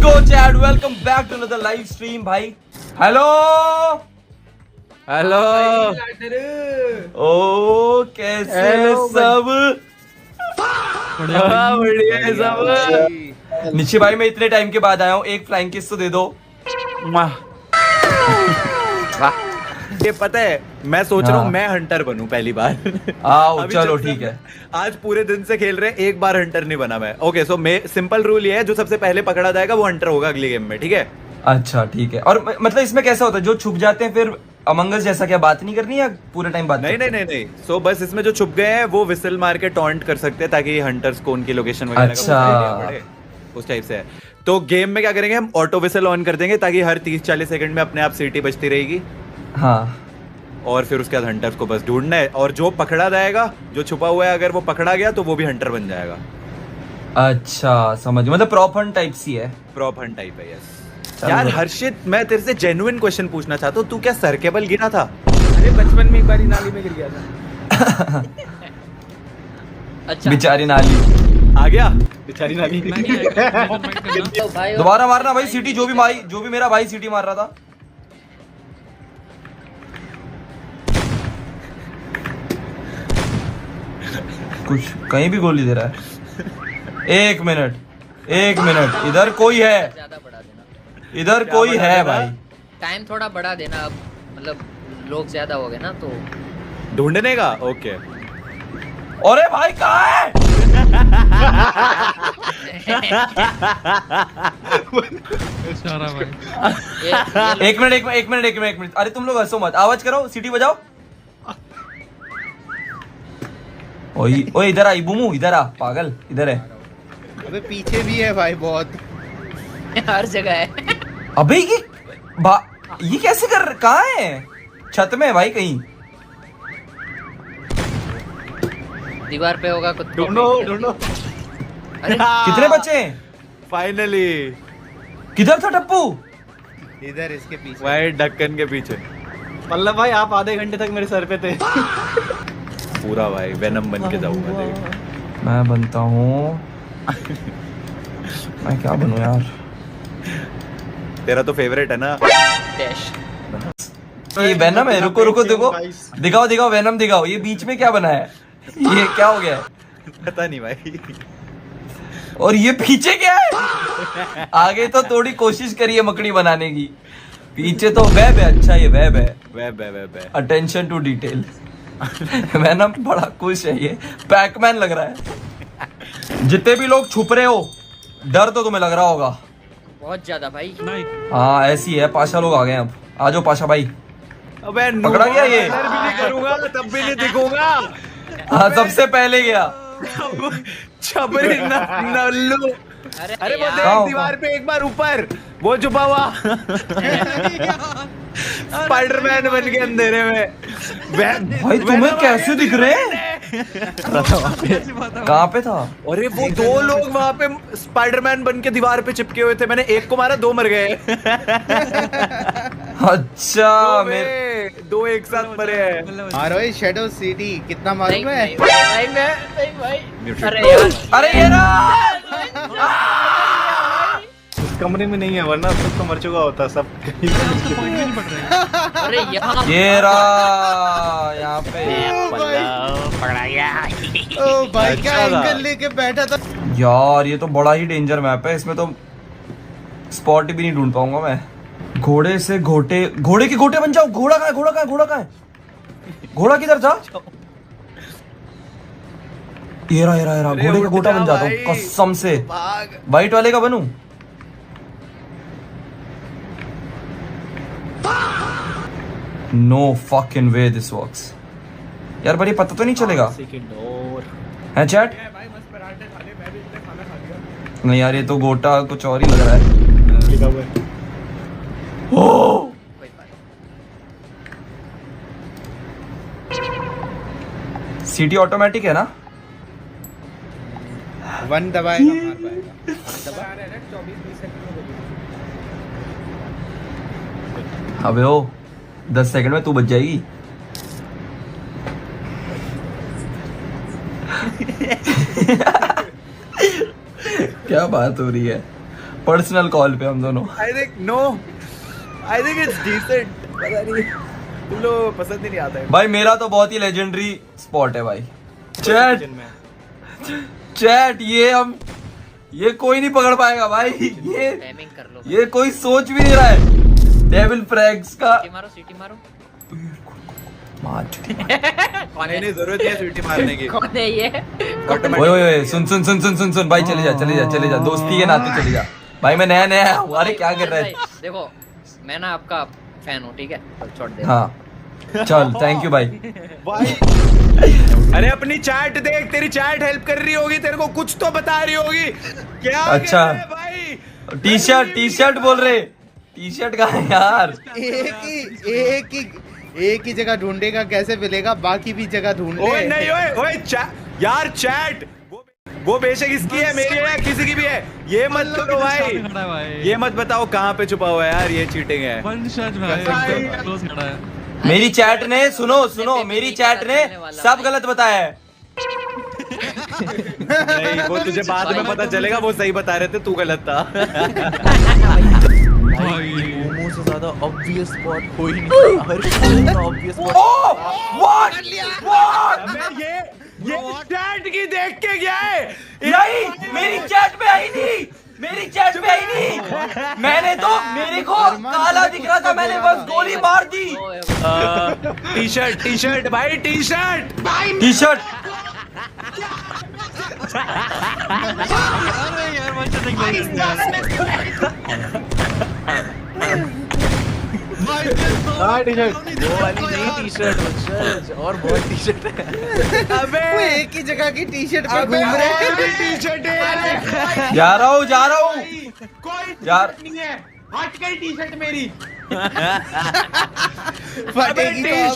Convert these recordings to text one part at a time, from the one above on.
go chat, welcome back to another live stream भाई. Hello hello ओ कैसे सब बढ़िया है सब। निशी भाई मैं इतने टाइम के बाद आया हूँ, एक फ्लाइंग किस तो दे दो. ये पता है मैं सोच रहा हाँ। हूँ मैं हंटर बनूं पहली बार। आओ अभी चलो जब से ठीक है. आज पूरे दिन से खेल रहे हैं, एक बार हंटर नहीं बना मैं। ओके सो मैं सिंपल रूल ये है, जो सबसे पहले पकड़ा जाएगा वो हंटर होगा अगली गेम में, ठीक है? अच्छा ठीक है. और मतलब इसमें कैसा होता है, जो छुप जाते हैं फिर अमंगस जैसा क्या बात नहीं करनी या पूरे टाइम बात नहीं करते नहीं हैं? नहीं नहीं सो बस इसमें जो छुप गए हैं वो विसल मार के टॉन्ट कर सकते हैं ताकि हंटर्स को उनकी लोकेशन वगैरह अच्छा। का आइडिया पड़े, उस टाइप से है। तो गेम में क्या करेंगे, हम ऑटो विसल ऑन कर देंगे ताकि हर 30-40 सेकंड में अपने आप सीटी बजती रहेगी, हाँ और फिर उसके बाद हंटर्स को बस ढूंढना है, और जो पकड़ा जाएगा, जो छुपा हुआ है, अगर वो पकड़ा गया तो वो भी हंटर बन जाएगा। अच्छा समझ, मतलब प्रॉप हंट टाइप सी है. प्रॉप हंट टाइप है, यस। चलो यार बड़ा। हर्षित, मैं तेरे से जेन्युइन क्वेश्चन पूछना चाहता हूँ, तू क्या सर के बल गिरा था? अरे बचपन में एक बार नाली में गिर गया था। अच्छा बेचारी नाली. आ गया बेचारी नाली। तो भाई दोबारा मारना भाई सीटी, जो भी मेरा भाई सीटी मार रहा था. कुछ कहीं भी गोली दे रहा है. एक मिनट इधर कोई है, ज्यादा बढ़ा देना, इधर क्या कोई बढ़ा है देना? भाई. टाइम थोड़ा बढ़ा देना अब, मतलब लोग ज्यादा हो गए ना तो। ढूंढने का, ओके। अरे भाई कहाँ है? एक मिनट. अरे तुम लोग हंसो मत, आवाज करो, सीटी बजाओ. ओए इधर आ बुमू, इधर आ पागल, इधर है. अबे पीछे भी है भाई बहुत। हर जगह है। अबे ये कैसे कहाँ है? छत में है भाई कहीं. दीवार पे होगा कुछ। ढूंढो। अरे कितने बचे हैं? फाइनली किधर था टप्पू? इधर इसके पीछे। वही ढक्कन के पीछे पल्लव भाई आप आधे घंटे तक मेरे सर पे थे। पूरा भाई वेनम बन के जाऊंगा, देख। मैं बनता हूँ, मैं क्या बनूं यार? तेरा तो फेवरेट है ना। डैश। ये वेनम है, रुको देखो, दिखाओ वेनम दिखाओ. ये बीच में क्या बना है? ये क्या हो गया है? पता नहीं भाई। और ये पीछे क्या है? आगे तो थोड़ी कोशिश करिए मकड़ी बनाने की, पीछे तो वेब है. अच्छा ये वेब है. वेब है। Attention to detail. वेनम बड़ा खुश है, ये पैकमैन लग रहा है. जितने भी लोग छुप रहे हो, डर तो तुम्हें लग रहा होगा. बहुत ज्यादा भाई। हाँ ऐसी है. पाशा लोग आ गए अब. आ जाओ पाशा भाई. अबे पकड़ा गया ये? कलर भी नहीं करूंगा तब भी नहीं दिखूंगा। हाँ सबसे पहले गया. छबरी नल्लू। अरे अरे वो यार, देख कहाँ दीवार पे एक बार ऊपर वो छुपा हुआ स्पाइडरमैन बन के अंधेरे में। भाई तुम्हें कैसे दिख रहे हैं? कहाँ पे था? अरे वो दो लोग वहां पे स्पाइडरमैन बन के दीवार पे चिपके हुए थे, मैंने एक को मारा, दो मर गए। अच्छा दो एक साथ मरे हैं। मारो ये शैडो सिटी कितना नहीं मालूम है? भाई। अरे यार, अरे ये रहा. उस कमरे में नहीं है वरना सब तो मर चुका होता सब। अरे यहाँ ये रहा यहाँ पे. ओ भाई क्या अच्छा था। एंगल लेके बैठा था। यार ये तो बड़ा ही डेंजर मैप है. इसमें तो स्पॉट भी नहीं ढूंढ पाऊंगा मैं. घोड़े से घोड़े के गोटे बन जाओ. घोड़ा कहाँ है? घोड़ा किधर था? ये रहा. अरे घोड़े का उठ गोटा जा बन जाता हूँ भाई। कसम से. भाग। वाइट वाले का बनूं? No fucking way this works. यार बड़ी पता तो नहीं चलेगा है चैट? नहीं यार ये तो गोटा कुछ और ही लग रहा है. ओ! सीटी ऑटोमेटिक है ना? वन दबाएगा मार पाएगा। अबे ओ 10 सेकंड में तू बच जाएगी. क्या बात हो रही है? पर्सनल कॉल पे हम दोनों। I think it's decent. पता नहीं तुम लोग पसंद ही नहीं आता है। भाई मेरा तो बहुत ही लेजेंडरी स्पॉट है भाई। चैट किचन में चैट ये कोई नहीं पकड़ पाएगा भाई। टाइमिंग कर लो। ये कोई सोच भी नहीं रहा है। डेविल फ्रैग्स का सीटी मारो मार। नहीं जरूरत नहीं है सीटी मारने की। कौन है ये? ओए सुन भाई, चले जा दोस्ती के नाते चले जा भाई। मैं नया हूँ। अरे क्या कर रहा है? देखो मैं ना आपका फैन हूँ, ठीक है? तो छोड़ दे। हाँ चल, थैंक यू भाई। अरे अपनी चैट देख, तेरी चैट हेल्प कर रही होगी, तेरे को कुछ तो बता रही होगी। क्या अच्छा। कर रहे हैं भाई? टी शर्ट बोल रहे। टी शर्ट का है यार। एक ही जगह ढूंढेगा, कैसे मिलेगा? बाकी भी जगह ढूंढ ले। ओए नहीं ओए यार चैट वो बेशक इसकी है, मेरी है, किसी की भी है। ये मत करो भाई, ये मत बताओ कहाँ पे छुपा हुआ है यार। ये चीटिंग है। मेरी चैट ने सुनो मेरी चैट ने सब गलत बताया है। नहीं वो तुझे बाद में पता चलेगा, वो सही बता रहे थे, तू गलत था। मोमो से ज्यादा ऑब्वियस स्पॉट कोई नहीं था। हर किसी का ऑब्वियस स्पॉट। अबे ये चैट की देख के गया है। नहीं मेरी चैट पे आई नहीं। मैंने तो, मेरे को काला दिख रहा था, मैंने बस गोली मार दी। टी शर्ट भाई, टी शर्ट। वो वाली नहीं टी-शर्ट, और बहुत टी-शर्ट है। अबे वो एक ही जगह की टी-शर्ट पे घूम रहे हैं। टी शर्ट है। जा रहा हूँ कोई यार। नहीं है, हट गई टी शर्ट मेरी। फटेगी तो अब।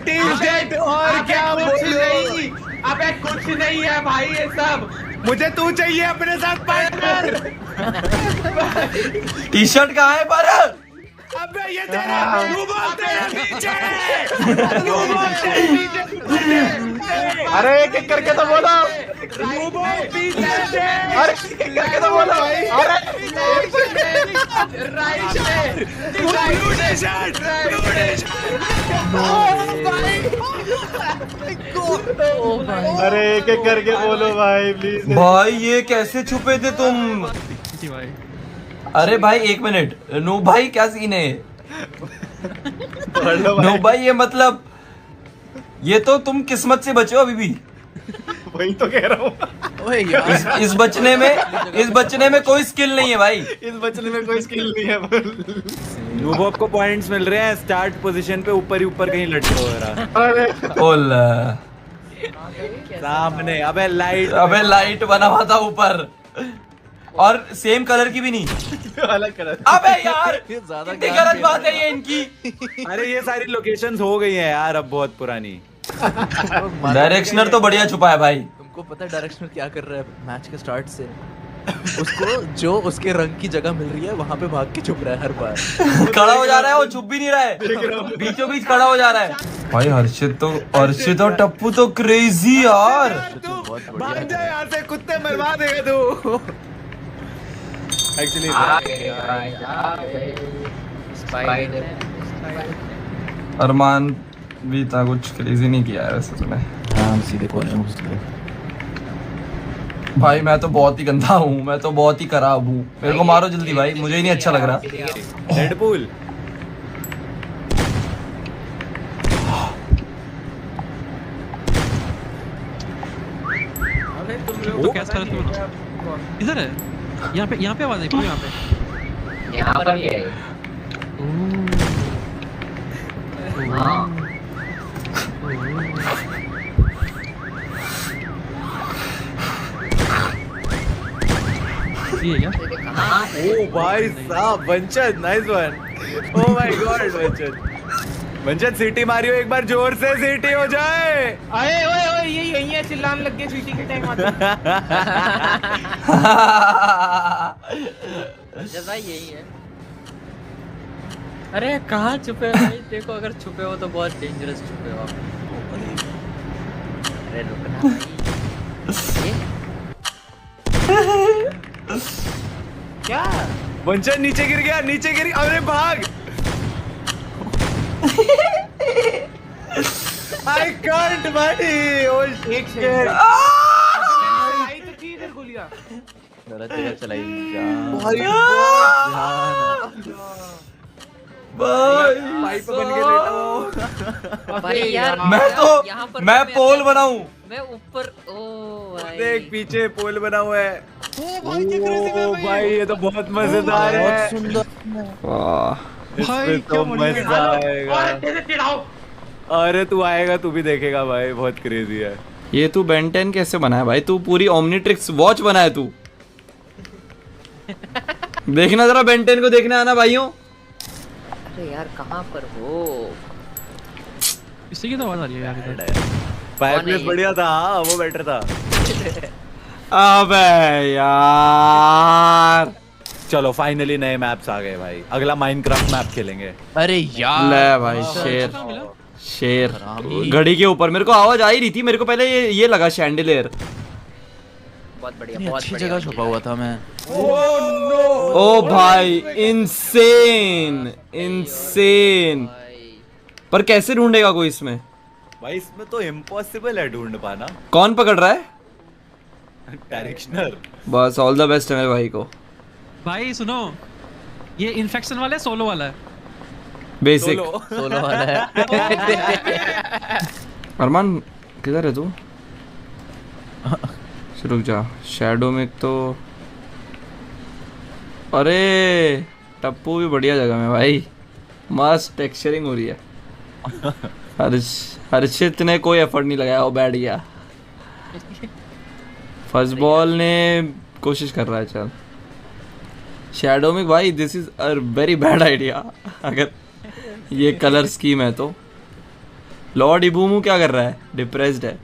टी शर्ट और क्या कुछ बोलूं? नहीं, अबे कुछ नहीं है भाई ये सब। मुझे तू चाहिए अपने साथ पार्टनर। टी शर्ट कहाँ है पर? अबे ये तेरा तेरे पीछे। अरे एक एक करके तो बोलो। पीछे अरे एक एक करके तो बोलो। अरे अरे एक एक करके बोलो भाई प्लीज। भाई ये कैसे छुपे थे तुम? अरे भाई एक मिनट, नो भाई क्या सीन है? पढ़ लो नो भाई। भाई ये मतलब, ये तो तुम किस्मत से बचे हो अभी भी। वही तो कह रहा हूँ। ओए यार, इस बचने में कोई स्किल नहीं है भाई। इस बचने में कोई स्किल नहीं है। नूबॉब को पॉइंट्स मिल रहे हैं स्टार्ट पोजीशन पे, ऊपर ही ऊपर कहीं लटके हो रहा। अरे ओला, सामने। अबे लाइट बना हुआ था ऊपर, और सेम कलर की भी नहीं। अलग कलर। अबे यार ये ज्यादा कितनी गलत बात है ये इनकी। अरे ये सारी लोकेशंस हो गई हैं यार अब बहुत पुरानी। डायरेक्शनर तो बढ़िया छुपा है भाई। तुमको पता है डायरेक्शनर क्या कर रहा है मैच के स्टार्ट से? उसको जो उसके रंग की जगह मिल रही है वहां पे भाग के छुप रहा है हर बार। खड़ा हो जा रहा है, वो छुप भी नहीं रहा है, बीचों बीच खड़ा हो जा रहा है। भाई हर्षित और टप्पू तो क्रेजी यार। भाग जा यहाँ से, कुत्ते मरवा देगा तू। एक्चुअली अरमान भी था, कुछ क्रेजी नहीं किया है वैसे तूने। हाँ सीधे कोने में घुस गए। भाई मैं तो बहुत ही गंदा हूँ, मैं तो बहुत ही खराब हूँ। मेरे को मारो जल्दी भाई, मुझे ही नहीं अच्छा लग रहा। डेडपूल तो कैसे कर तू? इधर है, यहाँ पे आवाज आई पूरी यहाँ पर भी है। हाँ। पे ये है क्या? ओ भाई साहब, Vanchan nice one. Oh my god Vanchan, Vanchan सीटी मारियो एक बार, जोर से सीटी हो जाए। अरे ओए ओए ये यही है, चिल्लाने लग गए सीटी के टाइम आते। जब भाई यही है। अरे कहाँ छुपे हो भाई? देखो अगर छुपे हो तो बहुत डेंजरस छुपे हो आप। अरे रुकना भाई। क्या वंचन नीचे गिर गया, नीचे गिर गया। अरे भाग। आई कांट भाई। ओ एक सेकंड आई तो थी इधर गोलियां। गलत जगह चलाई जा। पाइप बन के लेटा वो। भाई यार मैं यहाँ तो पर मैं पोल बनाऊं। मैं ऊपर ओ भाई देख पीछे पोल बना हुआ है। ओ भाई क्या crazy map ओ है भाई ये तो बहुत मजेदार है। बहुत सुंदर। वाह भाई, इसमें क्या तो बढ़िया है। मजा आएगा। और अच्छे से चिढ़ाओ। अरे तू आएगा तू भी देखेगा भाई, बहुत क्रेजी है। ये तू बेन 10 कैसे बनाया भाई? तू पूरी ओमनीट्रिक्स वॉच बनाया तू। देखना जरा बेन 10 को देखने आना भाइयों। अरे यार कहाँ पर हो? इसी की तो आवाज आ रही है यार इधर। फायरप्लेस ये? बढ़िया था, हाँ वो बेटर था। अबे यार चलो फाइनली नए मैप्स आ गए भाई। अगला माइनक्राफ्ट मैप खेलेंगे। अरे यार ले भाई शेर कहाँ मिला? शेर हरामी। घड़ी के ऊपर मेरे को आवाज आ ही रही थी। मेरे को पहले ये लगा शैंडिलियर। बहुत बढ़िया इतनी बहुत अच्छी बढ़िया जगह छुपा हुआ था मैं। ओ भाई इनसेन इंसेन। भाई पर कैसे ढूंढेगा कोई इसमें? भाई इसमें तो इम्पॉसिबल है ढूंढ पाना। कौन पकड़ रहा है? डायरेक्शनर। बस ऑल द बेस्ट है मेरे भाई को। भाई सुनो, ये इन्फेक्शन वाला है सोलो वाला है? बेसिक सोलो वाला है। अरमान किधर है तू? रुक जा। शैडो में तो अरे टप्पू भी बढ़िया जगह में भाई। मस्त टेक्सचरिंग हो रही है। हर्षित ने कोई एफर्ट नहीं लगाया, वो बैठ गया। फर्स्ट बॉल ने कोशिश कर रहा है। चल शैडो में भाई this is a very bad idea. अगर ये कलर स्कीम है तो। लॉर्ड इबूमू क्या कर रहा है? डिप्रेस्ड है।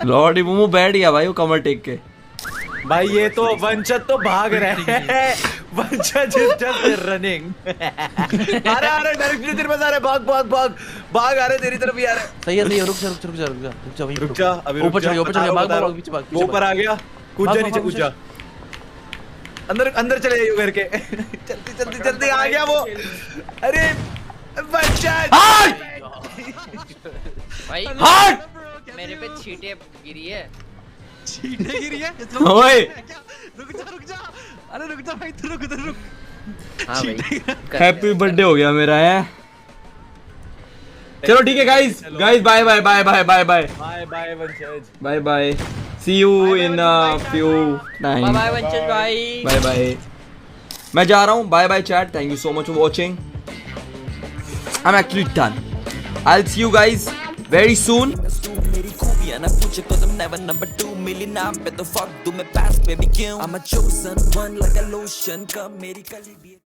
लॉर्ड इबूमू बैठ गया भाई वो कमर टेक के। भाई ये तो वंचत तो भाग रहे हैं। वंचत इज जस्ट रनिंग। अरे डायरेक्टली तेरे पास आ रहे। भाग भाग भाग भाग आ रहे तेरी तरफ ही आ रहे। सही है रुक जा रुक जा रुक जा रुक जा वहीं रुक जा अभी ऊपर चढ़ गया ऊपर चढ़ गया भाग भाग पीछे भाग वो ऊपर आ गया। कूद भाग, जा भाग, नीचे भाग, कूद जा। अंदर अंदर चले जाइए घर के। जल्दी जल्दी जल्दी आ गया वो। अरे वंचत। भाई हट! मेरे पे छींटे गिरी है। चींटे गिरी है? ओए रुक जा। अरे रुक जा भाई, तू रुक इधर रुक। हाँ भाई हैप्पी बर्थडे हो गया मेरा है। चलो ठीक है guys guys bye bye bye bye bye bye bye bye वंचत। Bye bye see you in few time. Bye bye Vanchan भाई। Bye bye. मैं जा रहा हूँ। Bye bye chat. Thank you so much for watching. I am actually done. I will see you guys very soon. मेरी खूबियां ना पूछे cause I'm never number 2 मिली नाम पे तो fuck दूं मैं pass पे भी क्यों I'm a chosen one like a lotion कब मेरी कली भी